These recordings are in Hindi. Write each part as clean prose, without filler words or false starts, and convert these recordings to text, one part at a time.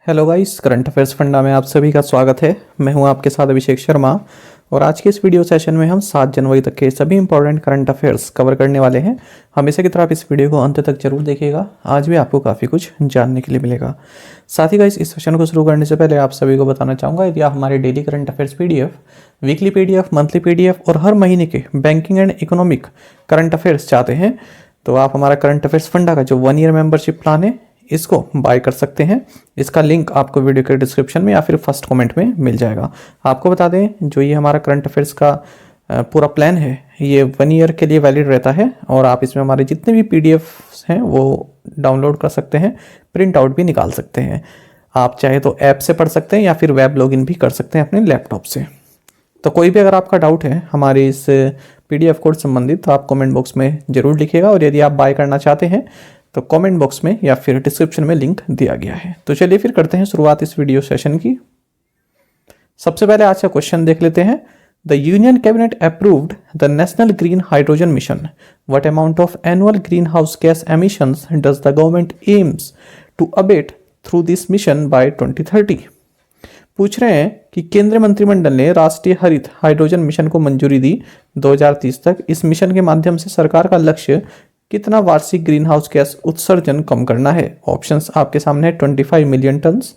Hello guys, current affairs funda में आप सभी का स्वागत है। मैं हूं आपके साथ अभिषेक शर्मा और आज के इस वीडियो सेशन में हम 7 जनवरी तक के सभी इंपॉर्टेंट करंट अफेयर्स कवर करने वाले हैं। हमेशा की तरह आप इस वीडियो को अंत तक जरूर देखिएगा, आज भी आपको काफ़ी कुछ जानने के लिए मिलेगा। साथ ही गाइस, इस सेशन को शुरू करने से पहले आप सभी को बताना चाहूँगा, यदि आप हमारे daily current affairs PDF, weekly PDF, monthly PDF और हर महीने के banking and economic current affairs चाहते हैं तो आप हमारा करंट अफेयर्स फंडा का जो 1 ईयर मेंबरशिप प्लान है इसको बाय कर सकते हैं। इसका लिंक आपको वीडियो के डिस्क्रिप्शन में या फिर फर्स्ट कमेंट में मिल जाएगा। आपको बता दें, जो ये हमारा करंट अफेयर्स का पूरा प्लान है ये 1 ईयर के लिए वैलिड रहता है और आप इसमें हमारे जितने भी PDF हैं वो डाउनलोड कर सकते हैं, प्रिंट आउट भी निकाल सकते हैं। आप चाहे तो ऐप से पढ़ सकते हैं या फिर वेब लॉगिन भी कर सकते हैं अपने लैपटॉप से। तो कोई भी अगर आपका डाउट है हमारे इस PDF कोड संबंधित तो आप कमेंट बॉक्स में ज़रूर लिखिएगा और यदि आप बाय करना चाहते हैं तो कमेंट बॉक्स में या फिर डिस्क्रिप्शन में लिंक दिया गया है। तो चलिए फिर करते हैं शुरुआत इस वीडियो सेशन की। सबसे पहले आज का क्वेश्चन देख लेते हैं। The union cabinet approved the national green hydrogen mission. What amount of annual green house gas emissions does the government aims to abate through this mission by 2030। पूछ रहे हैं कि केंद्रीय मंत्रिमंडल ने राष्ट्रीय हरित हाइड्रोजन मिशन को मंजूरी दी 2030 तक। इस मिशन के माध्यम से सरकार का लक्ष्य कितना वार्षिक ग्रीन हाउस गैस उत्सर्जन कम करना है। ऑप्शंस आपके सामने है 25 million turns,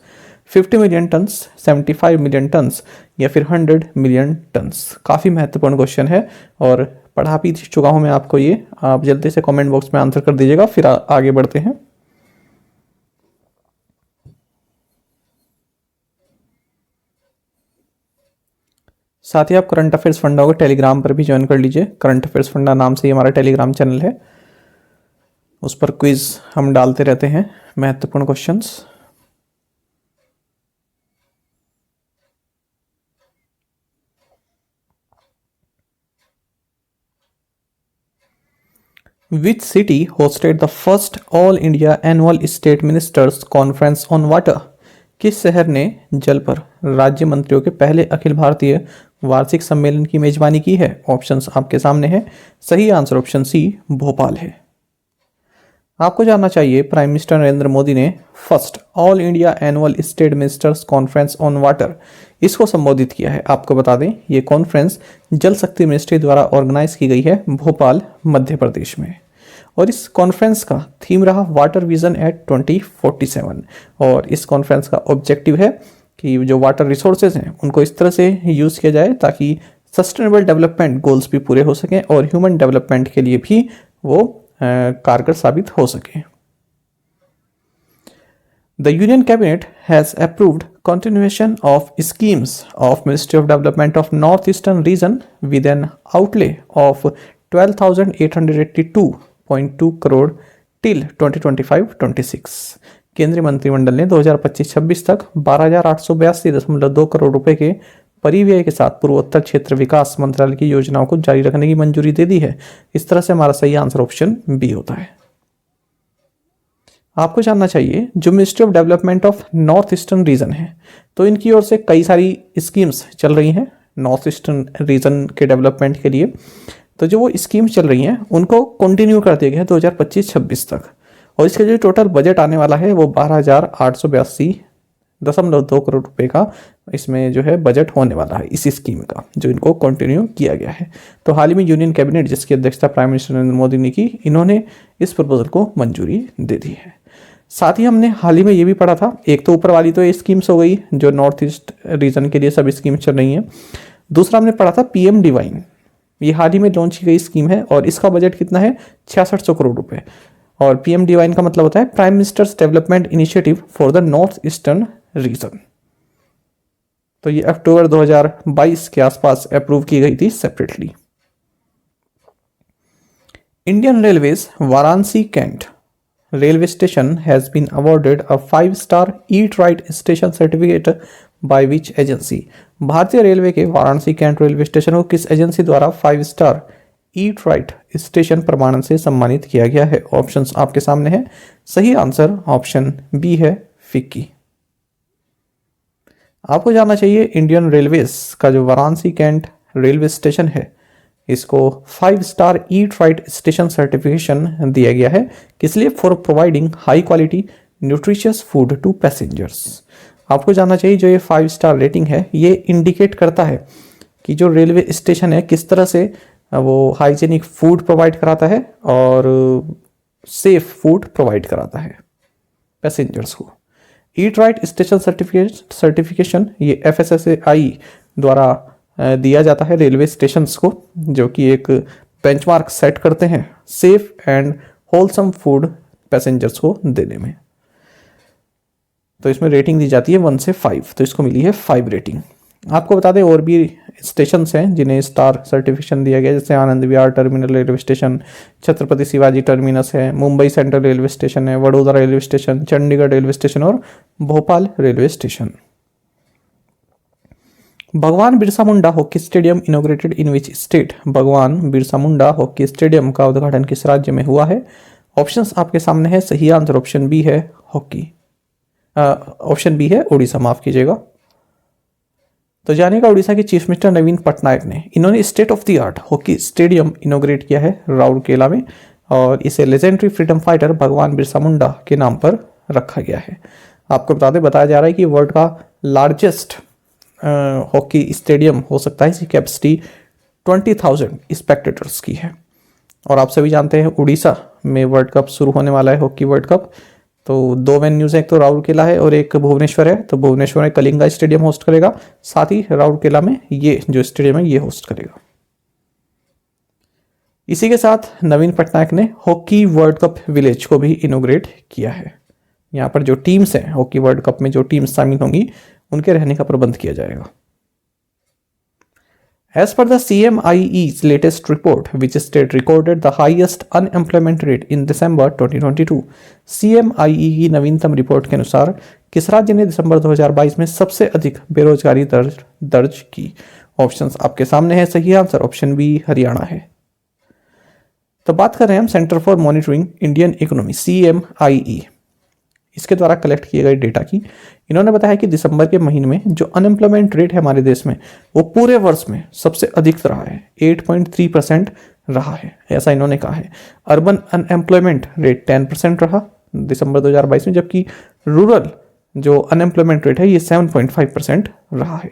50 million turns, 75 million turns या फिर 100 मिलियन टन्स। काफ़ी महत्वपूर्ण क्वेश्चन है और पढ़ा भी चुका हूँ मैं आपको ये। आप जल्दी से कमेंट बॉक्स में आंसर कर दीजिएगा, फिर आगे बढ़ते हैं। साथ ही आप करंट अफेयर्स फंडा को टेलीग्राम पर भी ज्वाइन कर लीजिए। करंट अफेयर्स फंडा नाम से ही हमारा टेलीग्राम चैनल है, उस पर क्विज हम डालते रहते हैं, महत्वपूर्ण questions. Which city hosted the first All India Annual State Ministers Conference on Water? किस शहर ने जल पर राज्य मंत्रियों के पहले अखिल भारतीय वार्षिक सम्मेलन की मेजबानी की है? ऑप्शंस आपके सामने है। सही आंसर ऑप्शन सी भोपाल है। आपको जानना चाहिए, प्राइम मिनिस्टर नरेंद्र मोदी ने first all India annual state ministers conference on water इसको संबोधित किया है। आपको बता दें, ये कॉन्फ्रेंस जल शक्ति मिनिस्ट्री द्वारा ऑर्गेनाइज की गई है भोपाल, मध्य प्रदेश में। और इस कॉन्फ्रेंस का थीम रहा वाटर विजन एट 2047 और इस कॉन्फ्रेंस का ऑब्जेक्टिव है कि जो वाटर रिसोर्सेज हैं उनको इस तरह से यूज़ किया जाए ताकि सस्टेनेबल डेवलपमेंट गोल्स भी पूरे हो सकें और ह्यूमन डेवलपमेंट के लिए भी वो कारगर साबित हो सके। The union cabinet has approved continuation of schemes of Ministry of Development of North Eastern Region with an outlay of 12,882.2 crore till 2025-26। केंद्रीय मंत्रिमंडल ने 2025-26 तक 12,882.2 करोड़ रुपए के परिव्यय के साथ पूर्वोत्तर क्षेत्र विकास मंत्रालय की योजनाओं को जारी रखने की मंजूरी दे दी है। इस तरह से हमारा सही आंसर ऑप्शन बी होता है। आपको जानना चाहिए, जो ministry of development of north eastern region है तो इनकी ओर से कई सारी स्कीम्स चल रही हैं नॉर्थ ईस्टर्न रीजन के डेवलपमेंट के लिए। तो जो वो स्कीम्स चल रही हैं उनको कंटिन्यू कर दिया गया है 2025-26 तक और इसका जो टोटल बजट आने वाला है वो 12,882.2 करोड़ रुपए का इसमें जो है बजट होने वाला है इसी स्कीम का, जो इनको कंटिन्यू किया गया है। तो हाल ही में यूनियन कैबिनेट, जिसकी अध्यक्षता प्राइम मिनिस्टर नरेंद्र मोदी ने की, इन्होंने इस प्रपोजल को मंजूरी दे दी है। साथ ही हमने हाल ही में ये भी पढ़ा था, एक तो ऊपर वाली तो ये स्कीम्स हो गई जो नॉर्थ ईस्ट रीजन के लिए सब स्कीम्स चल रही हैं। दूसरा हमने पढ़ा था PM डिवाइन, ये हाल ही में लॉन्च की गई स्कीम है और इसका बजट कितना है 6600 करोड़ रुपए। और PM डिवाइन का मतलब होता है prime ministers development initiative for the north eastern region. तो ये अक्टूबर 2022 के आसपास अप्रूव की गई थी separately. Indian railways Varanasi cantt railway station has been awarded a 5-star Eat Right Station certificate by which agency? भारतीय रेलवे के वाराणसी कैंट रेलवे स्टेशन को किस एजेंसी द्वारा 5-स्टार ईट राइट स्टेशन प्रमाणन से सम्मानित किया गया है? ऑप्शंस आपके सामने है। सही आंसर ऑप्शन बी है, फिक्की। आपको जानना चाहिए, इंडियन रेलवेज का जो वाराणसी कैंट रेलवे स्टेशन है इसको five star eat right station certification दिया गया है। किस लिए? For providing high quality nutritious food to passengers. आपको जानना चाहिए जो ये 5 स्टार रेटिंग है ये इंडिकेट करता है कि जो रेलवे स्टेशन है किस तरह से वो हाइजीनिक फूड प्रोवाइड कराता है और सेफ फूड प्रोवाइड कराता है पैसेंजर्स को। ईट राइट स्टेशन सर्टिफिकेशन ये FSSAI द्वारा दिया जाता है रेलवे स्टेशंस को, जो कि एक बेंचमार्क सेट करते हैं safe and wholesome food passengers को देने में। तो इसमें रेटिंग दी जाती है 1 से 5, तो इसको मिली है 5 रेटिंग। आपको बता दें और भी स्टेशन हैं जिन्हें स्टार सर्टिफिकेशन दिया गया, जैसे Anand Vihar terminal railway station, Chhatrapati Shivaji terminus है, मुंबई सेंट्रल रेलवे स्टेशन है, Vadodara railway station, Chandigarh railway station और Bhopal railway station. Bhagwan Birsa Munda hockey stadium inaugurated in which state? Bhagwan Birsa Munda hockey stadium का उद्घाटन किस राज्य में हुआ है? ऑप्शंस आपके सामने है। सही आंसर ऑप्शन बी है हॉकी, ऑप्शन बी है उड़ीसा, माफ कीजिएगा। तो जानेगा उड़ीसा के चीफ मिनिस्टर नवीन पटनायक ने, इन्होंने state of the art hockey stadium inaugurate किया है राउरकेला में और इसे लेजेंडरी फ्रीडम फाइटर भगवान बिरसा मुंडा के नाम पर रखा गया है। आपको बताया जा रहा है कि वर्ल्ड का लार्जेस्ट हॉकी स्टेडियम हो सकता है, इसकी कैपेसिटी 20,000 स्पेक्टेटर्स की है। और आप सभी जानते हैं उड़ीसा में वर्ल्ड कप शुरू होने वाला है, हॉकी वर्ल्ड कप। तो 2 वेन्यूज हैं, एक तो राउरकेला है और एक भुवनेश्वर है। तो भुवनेश्वर में कलिंगा स्टेडियम होस्ट करेगा, साथ ही राउरकेला में ये जो स्टेडियम है ये होस्ट करेगा। इसी के साथ नवीन पटनायक ने हॉकी वर्ल्ड कप विलेज को भी इनोग्रेट किया है। यहाँ पर जो टीम्स हैं हॉकी वर्ल्ड कप में जो टीम्स शामिल होंगी उनके रहने का प्रबंध किया जाएगा। As per the CMIE's latest report, which state recorded the highest unemployment rate in December 2022? CMIE की नवीनतम रिपोर्ट के अनुसार किस राज्य ने दिसंबर 2022 में सबसे अधिक बेरोजगारी दर्ज की? ऑप्शंस आपके सामने है। सही आंसर ऑप्शन बी हरियाणा है। तो बात कर रहे हैं हम centre for monitoring Indian economy CMIE, इसके द्वारा कलेक्ट किए गए डेटा की। इन्होंने बताया कि दिसंबर के महीने में जो अनएम्प्लॉयमेंट रेट है हमारे देश में वो पूरे वर्ष में सबसे अधिक रहा है, 8.3% रहा है, ऐसा इन्होंने कहा है। अर्बन अनएम्प्लॉयमेंट रेट 10% रहा दिसंबर 2022 में, जबकि रूरल जो अनएम्प्लॉयमेंट रेट है ये 7.5% रहा है।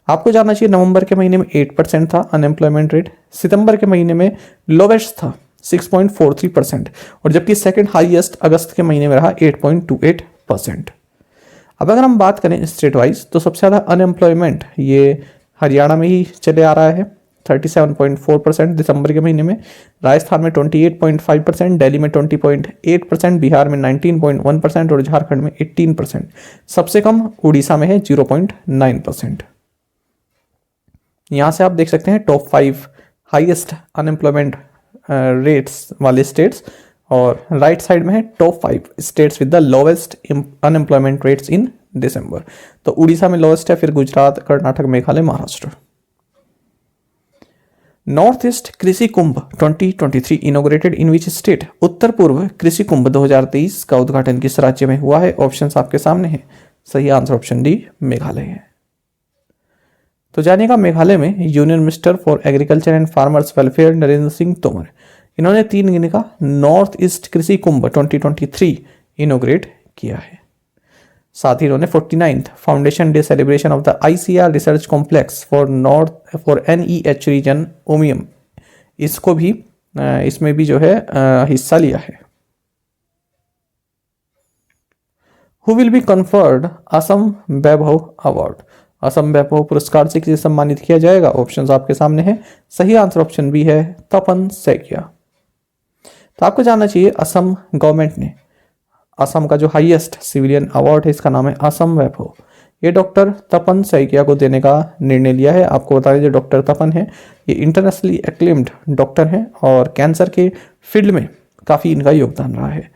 आपको जानना चाहिए नवंबर के महीने में 8% था अनएम्प्लॉयमेंट रेट, सितंबर के महीने में लोवेस्ट था 6.43% और जबकि सेकंड हाईएस्ट अगस्त के महीने में रहा 8.28%। अब अगर हम बात करें स्टेट वाइज तो सबसे ज़्यादा अनएम्प्लॉयमेंट ये हरियाणा में ही चले आ रहा है 37.4% दिसंबर के महीने में, राजस्थान में 28.5%, दिल्ली में 20.8%, बिहार में 19.1% और झारखंड में 18%। सबसे कम उड़ीसा में है 0.9%। यहाँ से आप देख सकते हैं टॉप 5 हाईएस्ट अनएम्प्लॉयमेंट रेट्स वाले स्टेट्स और राइट साइड में है top 5 states with the lowest unemployment rates in December. तो उड़ीसा में लोवेस्ट है, फिर Gujarat, Karnataka, Meghalaya, Maharashtra. North east Krishi Kumbh 2023 inaugurated in which state? उत्तर पूर्व कृषि कुंभ 2023 का उद्घाटन किस राज्य में हुआ है? ऑप्शंस आपके सामने हैं। सही आंसर ऑप्शन डी मेघालय है। तो जानिएगा मेघालय में union minister for agriculture and farmers welfare Narendra Singh Tomar, इन्होंने 3 दिन का नॉर्थ ईस्ट कृषि कुंभ 2023 इनोग्रेट किया है। साथ ही इन्होंने 49th foundation day celebration of the ICR research complex for NEH region Umiam, इसको भी इसमें भी जो है हिस्सा लिया है। Who will be conferred Assam Vaibhav award? Assam Vaibhav Puraskar से किसे सम्मानित किया जाएगा? ऑप्शंस आपके सामने हैं। सही आंसर ऑप्शन बी है तपन सैकिया। तो आपको जानना चाहिए असम गवर्नमेंट ने असम का जो हाईएस्ट सिविलियन अवार्ड है इसका नाम है असम वैभव, ये डॉक्टर तपन सैकिया को देने का निर्णय लिया है। आपको बता दें जो डॉक्टर तपन है ये इंटरनेशनली एक्लेम्ड डॉक्टर हैं और कैंसर के फील्ड में काफ़ी इनका योगदान रहा है।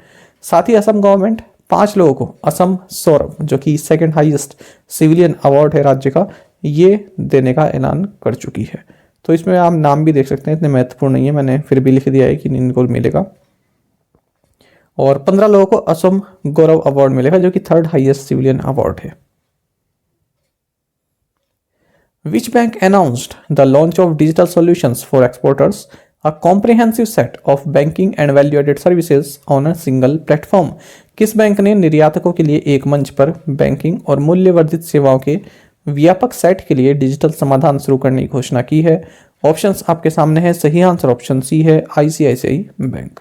साथ ही असम गवर्नमेंट 5 लोगों को असम सौरभ जो कि सेकंड हाईएस्ट सिविलियन अवार्ड है राज्य का, ये देने का ऐलान कर चुकी है। तो इसमें आप नाम भी देख सकते हैं, इतने महत्वपूर्ण नहीं है, मैंने फिर भी लिख दिया है कि इनको मिलेगा। और 15 लोगों को असम गौरव अवार्ड मिलेगा जो कि 3rd हाईएस्ट सिविलियन अवार्ड है। Which bank announced the launch of digital solutions for exporters a comprehensive set of banking and value added services on a single platform. किस बैंक ने निर्यातकों के लिए एक मंच पर बैंकिंग और मूल्यवर्धित सेवाओं के व्यापक सेट के लिए डिजिटल समाधान शुरू करने की घोषणा की है? ऑप्शंस आपके सामने है। सही आंसर ऑप्शन सी है, आईसीआईसीआई बैंक।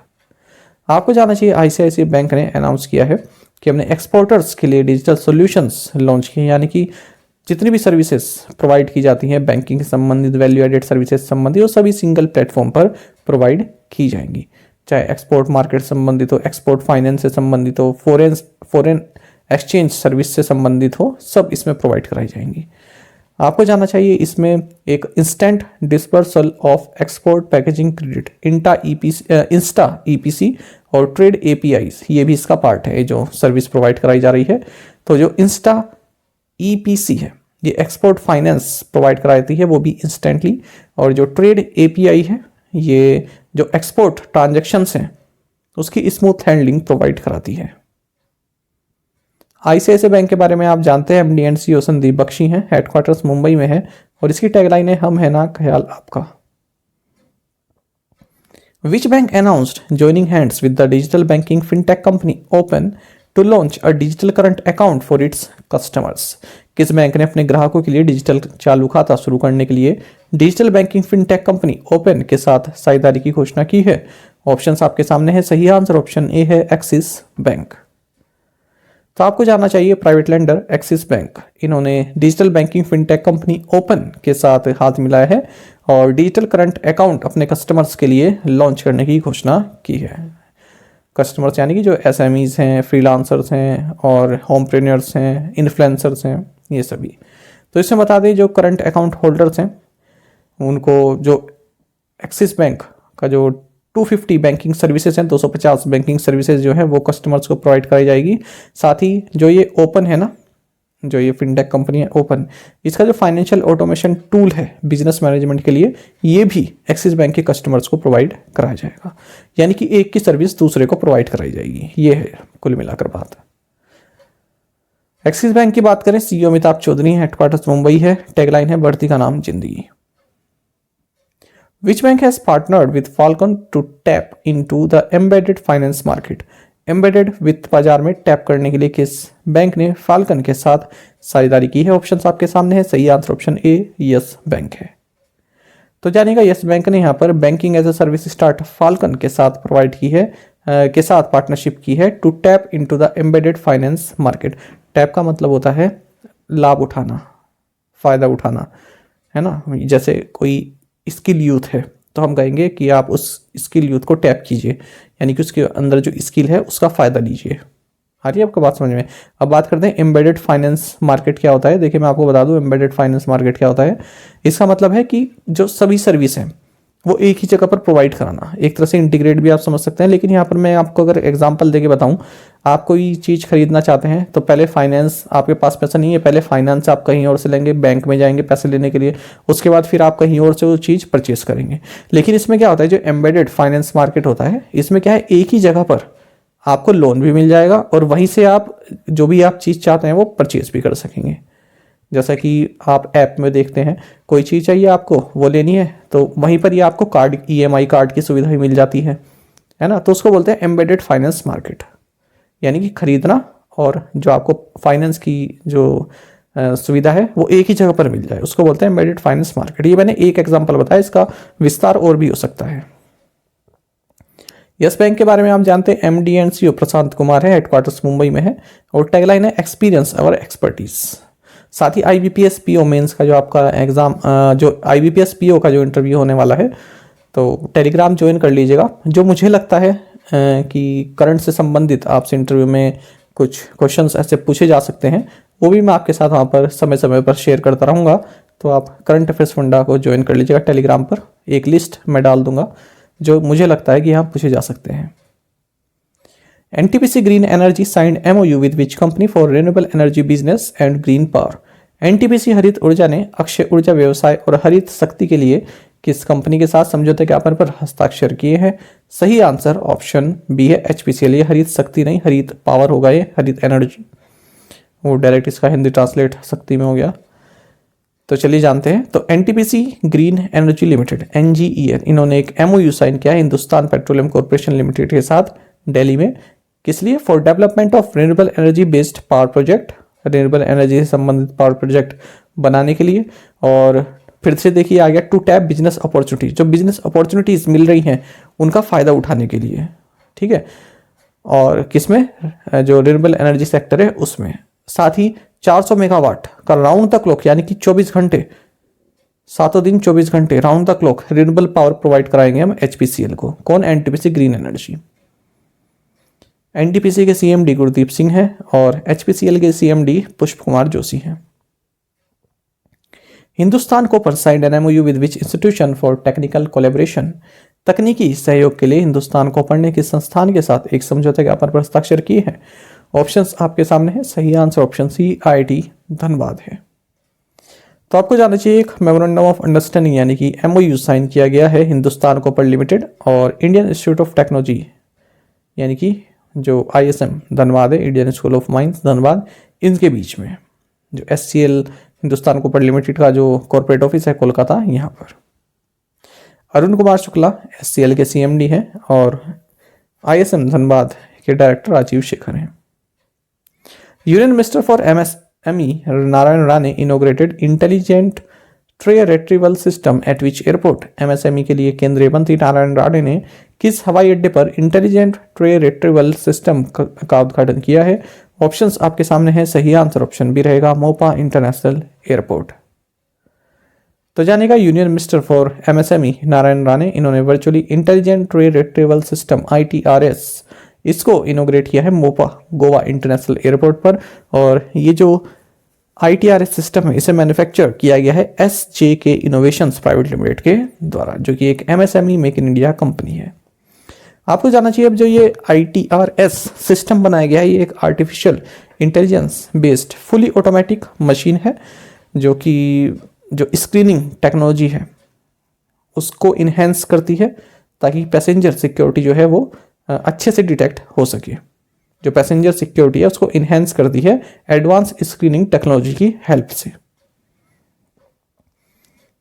आपको जानना चाहिए आईसीआईसीआई बैंक ने अनाउंस किया है कि हमने एक्सपोर्टर्स के लिए डिजिटल सॉल्यूशंस लॉन्च किए, यानी कि जितनी भी सर्विसेज प्रोवाइड की जाती हैं बैंकिंग से संबंधित, वैल्यू एडेड सर्विसेज संबंधित, वो सभी सिंगल प्लेटफॉर्म पर प्रोवाइड की जाएंगी। चाहे एक्सपोर्ट मार्केट संबंधित हो, एक्सपोर्ट फाइनेंस से संबंधित हो, फॉरेन एक्सचेंज सर्विस से संबंधित हो, सब इसमें प्रोवाइड कराई जाएंगी। आपको जानना चाहिए इसमें एक instant dispersal of export packaging credit, Insta EPC और ट्रेड एपीआईज, ये भी इसका पार्ट है जो सर्विस प्रोवाइड कराई जा रही है। तो जो इंस्टा ईपीसी है ये एक्सपोर्ट फाइनेंस प्रोवाइड कराती है, वो भी इंस्टेंटली, और जो ट्रेड एपीआई है ये जो एक्सपोर्ट ट्रांजैक्शंस हैं उसकी स्मूथ हैंडलिंग प्रोवाइड कराती है। आईसीआईसीआई बैंक के बारे में आप जानते हैं, MD and CEO Sandeep Bakhshi हैं, हेडक्वार्टर्स मुंबई में है और इसकी टैगलाइन है हम है ना ख्याल आपका। Which bank announced joining hands with the digital banking fintech company Open to launch a digital current account for its customers? किस बैंक ने अपने ग्राहकों के लिए डिजिटल चालू खाता शुरू करने के लिए digital banking fintech company open के साथ साझेदारी की घोषणा की है? ऑप्शंस आपके सामने है। सही आंसर ऑप्शन ए है, एक्सिस बैंक। तो आपको जानना चाहिए प्राइवेट लेंडर एक्सिस बैंक, इन्होंने digital banking fintech company open के साथ हाथ मिलाया है और डिजिटल करंट अकाउंट अपने कस्टमर्स के लिए लॉन्च करने की घोषणा की है। कस्टमर्स यानी कि जो एसएमईज हैं, फ्रीलांसर्स हैं और होमप्रेन्योर्स हैं, इन्फ्लुएंसर्स हैं, ये सभी। तो इसमें बता दें जो करंट अकाउंट होल्डर्स हैं उनको जो एक्सिस बैंक का जो 250 बैंकिंग सर्विसेज हैं, 250 बैंकिंग सर्विसेज जो है वो कस्टमर्स को प्रोवाइड कराई जाएगी। साथ ही जो ये ओपन है ना, जो ये फिनटेक कंपनी है ओपन, इसका जो फाइनेंशियल ऑटोमेशन टूल है बिजनेस मैनेजमेंट के लिए, ये भी एक्सिस बैंक के कस्टमर्स को प्रोवाइड कराया जाएगा, यानी कि एक की सर्विस दूसरे को प्रोवाइड कराई जाएगी। ये है कुल मिलाकर बात। एक्सिस बैंक की बात करें, सीईओ अमिताभ चौधरी, हेडक्वार्टर्स मुंबई है, टैगलाइन है बढ़ती का नाम जिंदगी। Which bank has partnered with Falcon to tap into the embedded finance market? Embedded वित्त बाजार में टैप करने के लिए किस बैंक ने फाल्कन के साथ साझेदारी की है? ऑप्शंस आपके सामने है। सही answer option A, Yes Bank है। तो जानिएगा यस बैंक ने यहाँ पर banking as a service start Falcon के साथ प्रोवाइड की है, के साथ पार्टनरशिप की है to tap into the embedded finance market. Tap का मतलब होता है लाभ उठाना, फायदा उठाना, है ना। जैसे कोई स्किल यूथ है तो हम कहेंगे कि आप उस स्किल यूथ को टैप कीजिए, यानी कि उसके अंदर जो स्किल है उसका फ़ायदा लीजिए। आ रही है आपको बात समझ में? अब बात करते हैं एम्बेडेड फाइनेंस मार्केट क्या होता है। देखिए मैं आपको बता दूं एम्बेडेड फाइनेंस मार्केट क्या होता है। इसका मतलब है कि जो सभी सर्विस हैं वो एक ही जगह पर प्रोवाइड कराना, एक तरह से इंटीग्रेट भी आप समझ सकते हैं। लेकिन यहाँ पर मैं आपको अगर एग्जांपल देके बताऊं, आप कोई चीज़ खरीदना चाहते हैं तो पहले फाइनेंस, आपके पास पैसा नहीं है, पहले फाइनेंस आप कहीं और से लेंगे, बैंक में जाएंगे पैसे लेने के लिए, उसके बाद फिर आप कहीं और से वो चीज़ परचेस करेंगे। लेकिन इसमें क्या होता है, जो एम्बेडेड फाइनेंस मार्केट होता है, इसमें क्या है, एक ही जगह पर आपको लोन भी मिल जाएगा और वहीं से आप जो भी आप चीज़ चाहते हैं वो परचेस भी कर सकेंगे। जैसा कि आप ऐप में देखते हैं, कोई चीज़ चाहिए आपको, वो लेनी है तो वहीं पर ही आपको कार्ड, ईएमआई कार्ड की सुविधा भी मिल जाती है ना। तो उसको बोलते हैं एम्बेडेड फाइनेंस मार्केट, यानी कि खरीदना और जो आपको फाइनेंस की जो सुविधा है वो एक ही जगह पर मिल जाए, उसको बोलते हैं एम्बेडेड फाइनेंस मार्केट। ये मैंने एक एग्जाम्पल बताया, इसका विस्तार और भी हो सकता है। यस बैंक के बारे में आप जानते हैं, MD and CEO Prashant Kumar है, हेडक्वार्टर्स मुंबई में है और टैगलाइन है एक्सपीरियंस और एक्सपर्टीज। साथ ही आईबीपीएस पीओ मेंस का जो आपका एग्जाम, जो आईबीपीएस पीओ का जो इंटरव्यू होने वाला है, तो टेलीग्राम ज्वाइन कर लीजिएगा। जो मुझे लगता है कि करंट से संबंधित आपसे इंटरव्यू में कुछ क्वेश्चंस ऐसे पूछे जा सकते हैं, वो भी मैं आपके साथ वहाँ पर समय समय पर शेयर करता रहूँगा। तो आप करंट अफेयर्स फंडा को ज्वाइन कर लीजिएगा टेलीग्राम पर, एक लिस्ट मैं डाल दूंगा जो मुझे लगता है कि यहाँ पूछे जा सकते हैं। NTPC green energy signed MOU with which company for renewable energy business and green power. NTPC हरित ऊर्जा ने अक्षय ऊर्जा व्यवसाय और हरित शक्ति के लिए किस कंपनी के साथ समझौते ज्ञापन पर हस्ताक्षर किए हैं? सही आंसर ऑप्शन बी है, एचपीसीएल। ये हरित शक्ति नहीं, हरित पावर होगा, ये हरित एनर्जी, वो डायरेक्ट इसका हिंदी ट्रांसलेट शक्ति में हो गया। तो चलिए जानते हैं। तो NTPC green energy limited NGEL, इन्होंने एक एमओयू साइन किया है हिंदुस्तान पेट्रोलियम कॉर्पोरेशन लिमिटेड के साथ दिल्ली में। किस लिए? For development of renewable energy based power project, renewable energy से संबंधित पावर प्रोजेक्ट बनाने के लिए। और फिर से देखिए आ गया टू टैप बिजनेस अपॉर्चुनिटी, जो बिजनेस अपॉर्चुनिटीज मिल रही हैं उनका फायदा उठाने के लिए, ठीक है। और किसमें? जो रिन्यूएबल एनर्जी सेक्टर है उसमें। साथ ही 400 मेगावाट का राउंड द क्लॉक, यानी कि 24 घंटे, सातों दिन 24 घंटे round the clock renewable power provide कराएंगे हम एचपीसीएल को। कौन? NTPC green energy. एनटीपीसी के सीएमडी गुरदीप सिंह है और एचपीसीएल के सीएमडी पुष्प कुमार जोशी हैं। Hindustan copper signed an MOU with which institution for technical collaboration, तकनीकी सहयोग के लिए हिंदुस्तान कॉपर ने किस संस्थान के साथ एक समझौते ज्ञापन पर हस्ताक्षर किए हैं? ऑप्शंस आपके सामने है। सही answer option C IIT Dhanbad है। तो आपको जानना चाहिए एक मेमोरेंडम ऑफ अंडरस्टैंडिंग यानी कि एमओयू साइन किया गया है हिंदुस्तान कॉपर लिमिटेड और इंडियन इंस्टीट्यूट ऑफ टेक्नोलॉजी यानी कि जो आईएसएम धनबाद है, Indian school of mines Dhanbad, इनके बीच में। जो एससीएल हिंदुस्तान कॉपर लिमिटेड का जो कॉर्पोरेट ऑफिस है कोलकाता, यहाँ पर। अरुण कुमार शुक्ला एससीएल के सीएमडी हैं और आईएसएम धनबाद के डायरेक्टर राजीव शेखर हैं। Union minister for MSME Narayan Rane inaugurated intelligent tray retrieval system eight which airport. MSME के लिए केंद्रीय मंत्री नारायण राणे ने किस हवाई अड्डे पर इंटेलिजेंट ट्रे रिट्रीवल सिस्टम का उद्घाटन किया है? ऑप्शंस आपके सामने है। सही आंसर ऑप्शन बी रहेगा, मोपा इंटरनेशनल एयरपोर्ट। तो जानेगा union minister for MSME Narayan Rane, इन्होंने virtually intelligent tray retrieval system ITRS इसको इनोग्रेट किया है मोपा गोवा इंटरनेशनल एयरपोर्ट पर। और ये जो ITRS सिस्टम है इसे मैन्युफैक्चर किया गया है SJK इनोवेशंस प्राइवेट लिमिटेड के द्वारा, जो कि एक MSME make in India company है। आपको जानना चाहिए अब जो ये ITRS सिस्टम बनाया गया है ये एक artificial intelligence based fully automatic machine है, जो कि जो स्क्रीनिंग टेक्नोलॉजी है उसको इन्हेंस करती है ताकि पैसेंजर सिक्योरिटी जो है वो अच्छे से डिटेक्ट हो सके। जो पैसेंजर सिक्योरिटी है उसको इन्हेंस करती है एडवांस स्क्रीनिंग टेक्नोलॉजी की हेल्प से।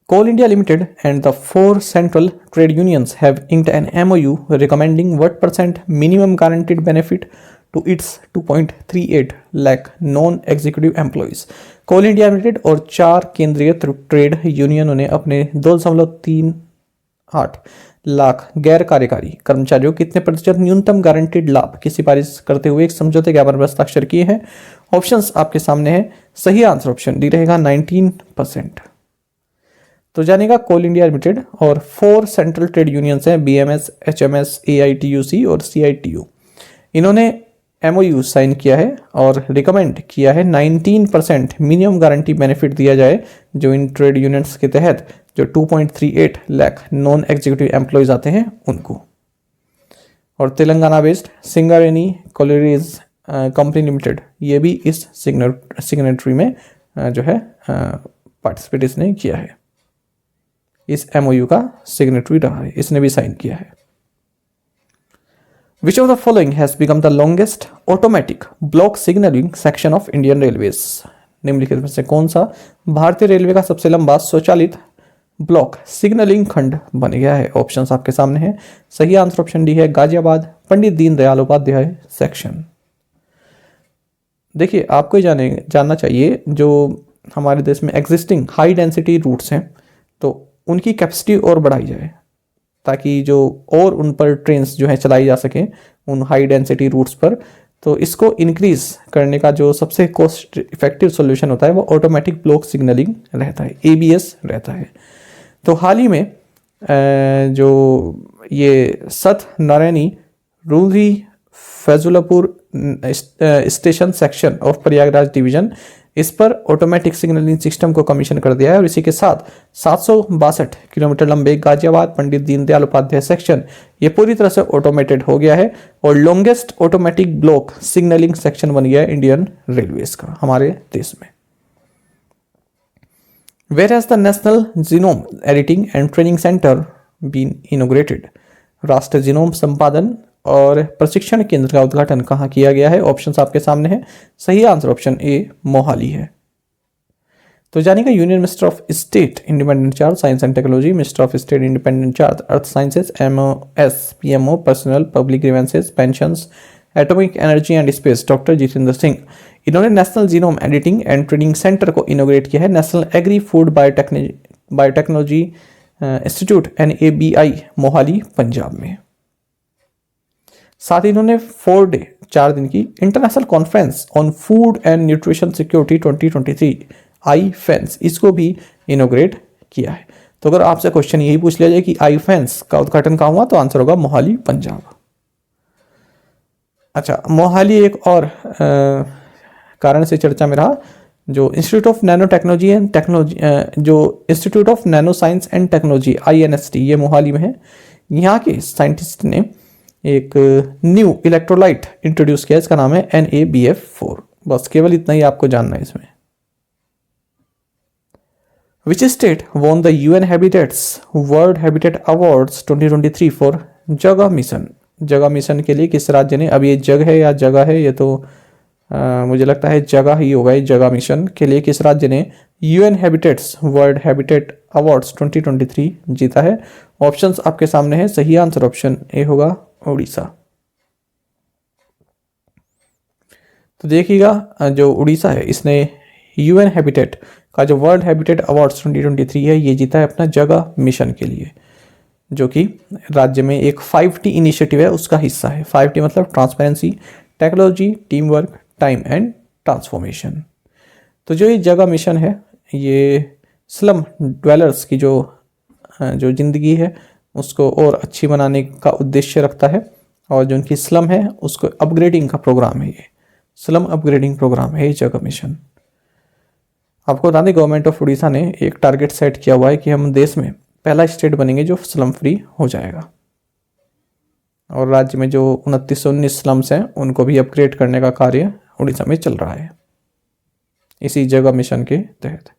Coal India Limited and the 4 central trade unions have inked an MOU recommending what % minimum guaranteed benefit to its 2.38 lakh non-executive employees. Coal India Limited और 4 केंद्रीय ट्रेड यूनियनों ने अपने 2.38 लाख गैर कार्यकारी कर्मचारियों कितने प्रतिशत न्यूनतम गारंटीड लाभ की सिफारिश करते हुए एक समझौते ज्ञापन पर हस्ताक्षर किए हैं? ऑप्शंस आपके सामने हैं। सही आंसर ऑप्शन डी रहेगा 19%। तो जानेगा कोल इंडिया लिमिटेड और 4 सेंट्रल ट्रेड यूनियंस हैं BMS, HMS, AITUC और CITU। इन्होंने MOU साइन किया है और रिकमेंड किया है 19% मिनिमम गारंटी बेनिफिट दिया जाए जो इन ट्रेड यूनियंस के तहत जो 2.38 लाख नॉन एग्जीक्यूटिव एम्प्लॉयज आते हैं उनको। और Telangana based Singareni कॉलेरीज company limited ये भी इस सिग्नेटरी में जो है पार्टिसिपेट इसने किया है, इस MOU का सिग्नेटरी रहा है, इसने भी साइन किया है। Which of the following has become the longest automatic block signaling section of Indian Railways? निम्नलिखित में से कौन सा भारतीय रेलवे का सबसे लंबा स्वचालित ब्लॉक सिग्नलिंग खंड बन गया है? ऑप्शंस आपके सामने हैं। सही आंसर ऑप्शन डी है गाजियाबाद पंडित दीनदयाल उपाध्याय सेक्शन। देखिए आपको जानना चाहिए जो हमारे देश में एग्जिस्टिंग हाई डेंसिटी रूट्स हैं तो उनकी कैपेसिटी और बढ़ाई जाए ताकि जो और उन पर ट्रेन्स जो है चलाई जा सकें उन हाई डेंसिटी रूट्स पर। तो इसको इंक्रीज करने का जो सबसे कॉस्ट इफेक्टिव सॉल्यूशन होता है वो ऑटोमेटिक ब्लॉक सिग्नलिंग रहता है, ABS रहता है। तो हाल ही में जो ये Sat Narayani Ruri Faizullapur station section of Prayagraj division इस पर ऑटोमेटिक सिग्नलिंग सिस्टम को कमीशन कर दिया है और इसी के साथ 762 किलोमीटर लंबे गाजियाबाद पंडित दीनदयाल उपाध्याय सेक्शन ये पूरी तरह से ऑटोमेटेड हो गया है और longest automatic block signalling section बन गया है इंडियन रेलवेज का हमारे देश में। Where has the national genome editing and training centre been inaugurated? राष्ट्रीय जीनोम संपादन और प्रशिक्षण केंद्र का उद्घाटन कहाँ किया गया है? ऑप्शंस आपके सामने हैं। सही आंसर ऑप्शन ए मोहाली है। तो जानिएगा union minister of state independent charge science and technology, minister of state independent charge earth sciences, MOS PMO personnel public grievances pensions atomic energy and space doctor Jitendra Singh. इन्होंने national genome editing and training centre को इनोग्रेट किया है national agri food biotechnology institute NABI Mohali Punjab में। साथ ही इन्होंने 4 दिन की international conference on food and nutrition security 2023 IFENS इसको भी इनोग्रेट किया है। तो अगर आपसे क्वेश्चन यही पूछ लिया जाए कि IFENS का उद्घाटन कहाँ हुआ, तो आंसर होगा मोहाली पंजाब। अच्छा, मोहाली एक और कारण से चर्चा में रहा, जो institute of nano technology and technology जो institute of nano science and technology INST ये मोहाली में है। यहाँ के साइंटिस्ट ने एक न्यू इलेक्ट्रोलाइट इंट्रोड्यूस किया, इसका नाम है NaBF4। बस केवल इतना ही आपको जानना है इसमें। Which state won the UN Habitat's World Habitat Awards 2023 for जगह मिशन? जगह मिशन के लिए किस राज्य ने, अब ये जग है या जगह है, ये तो मुझे लगता है जगह ही होगा। जगह मिशन के लिए किस राज्य ने UN Habitat's World Habitat Awards 2023 जीता है? ऑप्शंस आपके सामने हैं। सही आंसर ऑप्शन ए होगा, उड़ीसा। तो देखिएगा, जो उड़ीसा है इसने UN हैबिटेट का जो वर्ल्ड हैबिटेट अवार्ड्स 2023 है ये जीता है अपना जगह मिशन के लिए, जो कि राज्य में एक 5T इनिशिएटिव है, उसका हिस्सा है। 5T मतलब transparency, technology, team work, time and transformation. तो जो ये जगह मिशन है ये स्लम ड्वेलर्स की जो ज़िंदगी है उसको और अच्छी बनाने का उद्देश्य रखता है, और जो उनकी स्लम है उसको अपग्रेडिंग का प्रोग्राम है। ये स्लम अपग्रेडिंग प्रोग्राम है ये जगह मिशन। आपको बता दें, गवर्नमेंट ऑफ उड़ीसा ने एक टारगेट सेट किया हुआ है कि हम देश में पहला स्टेट बनेंगे जो स्लम फ्री हो जाएगा, और राज्य में जो 2919 स्लम्स हैं उनको भी अपग्रेड करने का कार्य उड़ीसा में चल रहा है इसी जगह मिशन के तहत।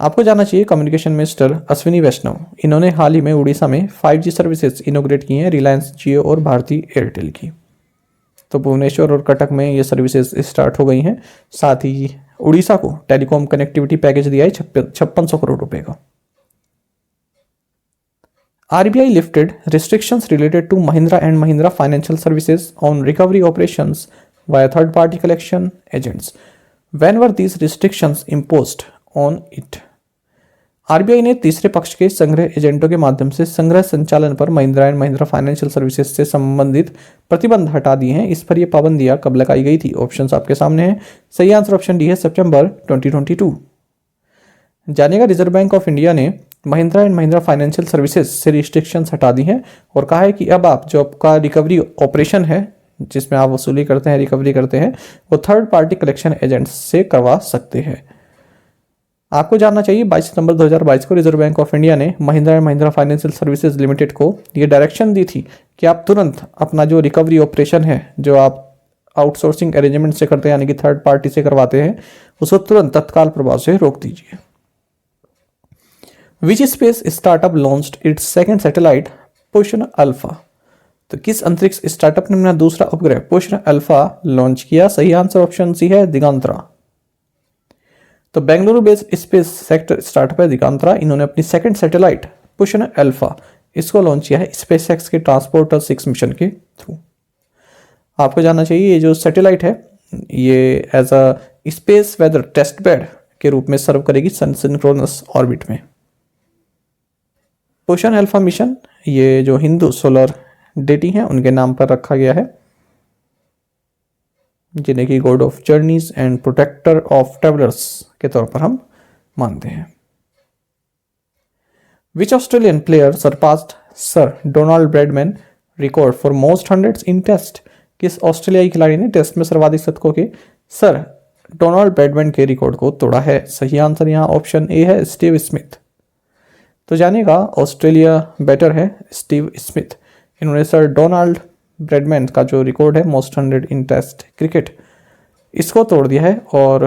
आपको जानना चाहिए, कम्युनिकेशन मिनिस्टर अश्विनी वैष्णव, इन्होंने हाल ही में उड़ीसा में 5G सर्विसेज इनोग्रेट की हैं रिलायंस जियो और भारती एयरटेल की। तो भुवनेश्वर और कटक में ये सर्विसेज स्टार्ट हो गई हैं। साथ ही उड़ीसा को टेलीकॉम कनेक्टिविटी पैकेज दिया है 5600 करोड़ रुपए का। RBI lifted restrictions related to Mahindra and Mahindra Financial Services on recovery operations via third-party collection agents. When were these restrictions imposed on it? RBI ने तीसरे पक्ष के संग्रह एजेंटों के माध्यम से संग्रह संचालन पर Mahindra and Mahindra financial services से संबंधित प्रतिबंध हटा दिए हैं। इस पर यह पाबंदियां कब लगाई गई थी? ऑप्शंस आपके सामने हैं। सही आंसर ऑप्शन डी है, सितंबर 2022। जानिएगा, रिजर्व बैंक ऑफ इंडिया ने Mahindra and Mahindra financial services से रिस्ट्रिक्शंस हटा दी हैं और कहा है कि अब आप जो आपका रिकवरी ऑपरेशन है जिसमें आप वसूली करते हैं, रिकवरी करते हैं, वो थर्ड पार्टी कलेक्शन एजेंट्स से करवा सकते हैं। आपको जानना चाहिए, 22 सितंबर 2022 को रिजर्व बैंक ऑफ इंडिया ने Mahindra and Mahindra financial services limited को ये डायरेक्शन दी थी कि आप तुरंत अपना जो रिकवरी ऑपरेशन है जो आप आउटसोर्सिंग अरेंजमेंट से करते हैं यानी कि थर्ड पार्टी से करवाते हैं, उसको तुरंत तत्काल प्रभाव से रोक दीजिए। Which space startup launched it's second satellite पोषण अल्फा? तो किस अंतरिक्ष स्टार्टअप ने अपना दूसरा उपग्रह पोषण अल्फा लॉन्च किया? सही आंसर ऑप्शन सी है, दिगंतरा। तो Bengaluru based space sector startup है दिगंतरा। इन्होंने अपनी सेकंड सैटेलाइट पोषण अल्फा इसको लॉन्च किया है स्पेसएक्स के ट्रांसपोर्टर 6 मिशन के थ्रू। आपको जानना चाहिए, ये जो सैटेलाइट है ये as a space weather test bed के रूप में सर्व करेगी सन सिंक्रोनस ऑर्बिट में। पोषण अल्फा मिशन ये जो हिंदू सोलर डेटी हैं उनके नाम पर रखा गया है, जिन्हें कि god of journeys and protector of travellers के तौर पर हम मानते हैं। Which Australian player surpassed sir Donald Bradman record for most hundreds in test? किस ऑस्ट्रेलियाई खिलाड़ी ने टेस्ट में सर्वाधिक शतकों के सर डोनाल्ड ब्रैडमैन के रिकॉर्ड को तोड़ा है? सही आंसर यहाँ ऑप्शन ए है, स्टीव स्मिथ। तो जानिएगा, ऑस्ट्रेलिया बैटर है स्टीव स्मिथ। इन्होंने सर डोनाल्ड ब्रैडमैन का जो रिकॉर्ड है most hundred in test cricket इसको तोड़ दिया है। और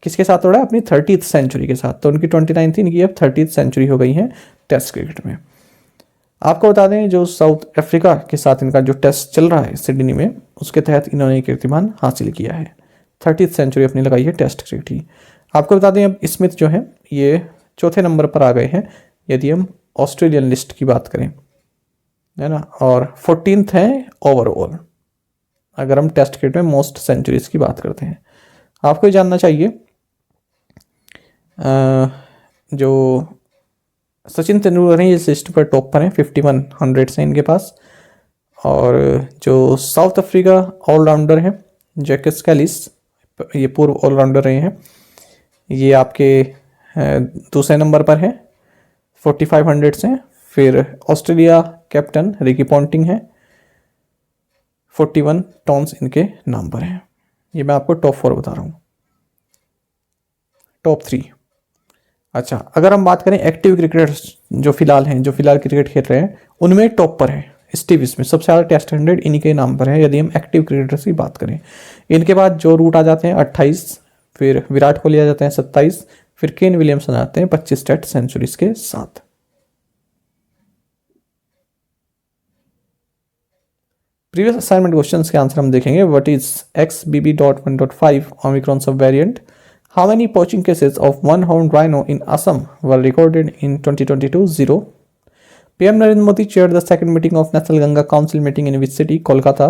किसके साथ तोड़ा है? अपनी 30th सेंचुरी के साथ। तो उनकी 29 थी, इनकी अब 30th सेंचुरी हो गई है टेस्ट क्रिकेट में। आपको बता दें, जो साउथ अफ्रीका के साथ इनका जो टेस्ट चल रहा है सिडनी में, उसके तहत इन्होंने कीर्तिमान हासिल किया है। 30th सेंचुरी अपनी लगाई है टेस्ट क्रिकेट की। आपको बता दें अब स्मिथ जो है ये चौथे नंबर पर आ गए हैं यदि हम ऑस्ट्रेलियन लिस्ट की बात करें, है ना, और 14th है ओवरऑल अगर हम टेस्ट क्रिकेट में मोस्ट सेंचुरीज की बात करते हैं। आपको ये जानना चाहिए जो सचिन तेंदुलकर हैं इस लिस्ट पर टॉप पर हैं, 5100 हैं इनके पास। और जो साउथ अफ्रीका ऑलराउंडर है जैकस कैलिस, ये पूर्व ऑलराउंडर रहे हैं, ये आपके दूसरे नंबर पर है 4500 से। फिर ऑस्ट्रेलिया कैप्टन रिकी पॉन्टिंग है, 41 टॉन्स इनके नाम पर हैं। ये मैं आपको टॉप 4 बता रहा हूँ। टॉप 3, अच्छा अगर हम बात करें एक्टिव क्रिकेटर्स जो फिलहाल क्रिकेट खेल रहे हैं उनमें टॉप पर है स्टीव स्मिथ, सबसे ज़्यादा टेस्ट 100 इन्हीं के नाम पर है यदि हम एक्टिव क्रिकेटर्स की बात करें। इनके बाद जो रूट आ जाते हैं 28, फिर विराट कोहली आ जाते हैं 27, फिर केन विलियमसन आते हैं 25 टेस्ट सेंचुरीज के साथ। प्रीवियस असाइनमेंट क्वेश्चंस के आंसर हम देखेंगे। व्हाट इज XBB.1.5 ओमिक्रॉन सब variant? How many poaching cases of one-horned rhino in Assam were recorded in 2022? 0. PM Narendra Modi chaired the second meeting of National Ganga Council meeting in which city? Kolkata.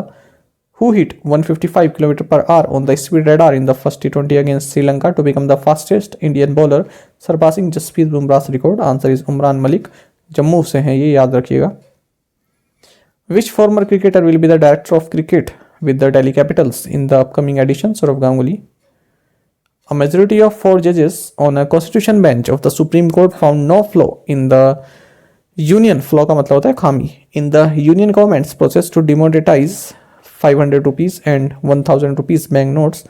Who hit 155 km/h on the speed radar in the first T20 against Sri Lanka to become the fastest Indian bowler, surpassing Jasprit Bumrah's record? Answer is Umran Malik. Jammu से हैं ये, याद रखिएगा। Which former cricketer will be the director of cricket with the Delhi Capitals in the upcoming edition? Sourav Ganguly. A majority of 4 judges on a constitution bench of the Supreme Court found no flaw in the union, flaw का मतलब होता है खामी, in the union government's process to demonetize 500 rupees and 1000 rupees bank notes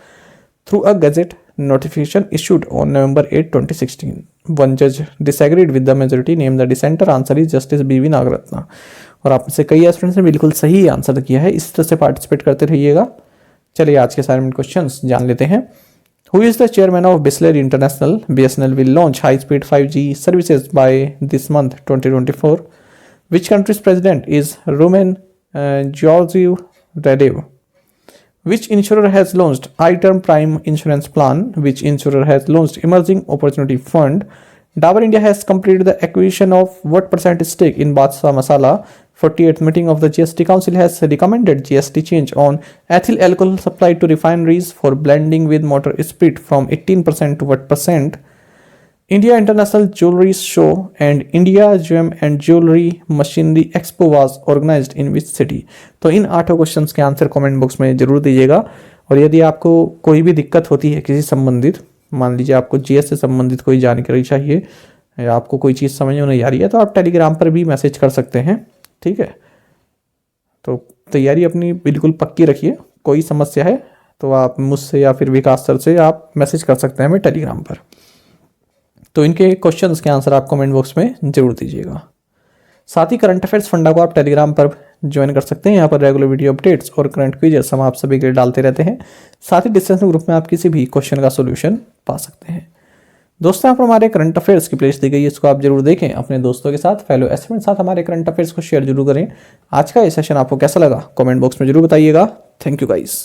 through a gazette notification issued on November 8, 2016. One judge disagreed with the majority. Name the dissenter. Answer is Justice B.V. Nagarathna. और आप में से कई स्टूडेंट्स ने बिल्कुल सही आंसर किया है, इस तरह से पार्टिसिपेट करते रहिएगा। चलिए आज के असाइनमेंट क्वेश्चंस जान लेते हैं। Who is the chairman of Bisleri International? BSNL will launch high-speed 5G services by this month, 2024. Which country's president is Rumen Georgiou Radev? Which insurer has launched iTerm Prime Insurance Plan? Which insurer has launched Emerging Opportunity Fund? Dabur India has completed the acquisition of what % stake in Badshah Masala? 48th meeting of the GST Council has recommended GST change on ethyl alcohol supplied to refineries for blending with motor spirit from 18% to what %? India International Jewelry Show and India Gem and Jewelry Machinery Expo was organized in which city? तो इन 8 क्वेश्चंस के आंसर कमेंट बॉक्स में जरूर दीजिएगा। और यदि आपको कोई भी दिक्कत होती है किसी संबंधित, मान लीजिए आपको जीएस से संबंधित कोई जानकारी चाहिए या आपको कोई चीज़ समझ में नहीं आ रही है, तो आप टेलीग्राम पर भी मैसेज कर सकते हैं, ठीक है। तो तैयारी अपनी बिल्कुल पक्की रखिए, कोई समस्या है तो आप मुझसे या फिर विकास सर से आप मैसेज कर सकते हैं हमें टेलीग्राम पर। तो इनके क्वेश्चंस के आंसर आप कमेंट बॉक्स में जरूर दीजिएगा। साथ ही करंट अफेयर्स फंडा को आप टेलीग्राम पर ज्वाइन कर सकते हैं। यहाँ पर रेगुलर वीडियो अपडेट्स और करंट क्विजेस हम आप सभी के लिए डालते रहते हैं। साथ ही डिस्कशन ग्रुप में आप किसी भी क्वेश्चन का सोल्यूशन पा सकते हैं। दोस्तों, यहाँ पर हमारे करंट अफेयर्स की प्लेलिस्ट दी गई है, इसको आप जरूर देखें, अपने दोस्तों के साथ, फेलो एस्पिरेंट साथ हमारे करंट अफेयर्स को शेयर जरूर करें। आज का ये सेशन आपको कैसा लगा कमेंट बॉक्स में जरूर बताइएगा। Thank you guys.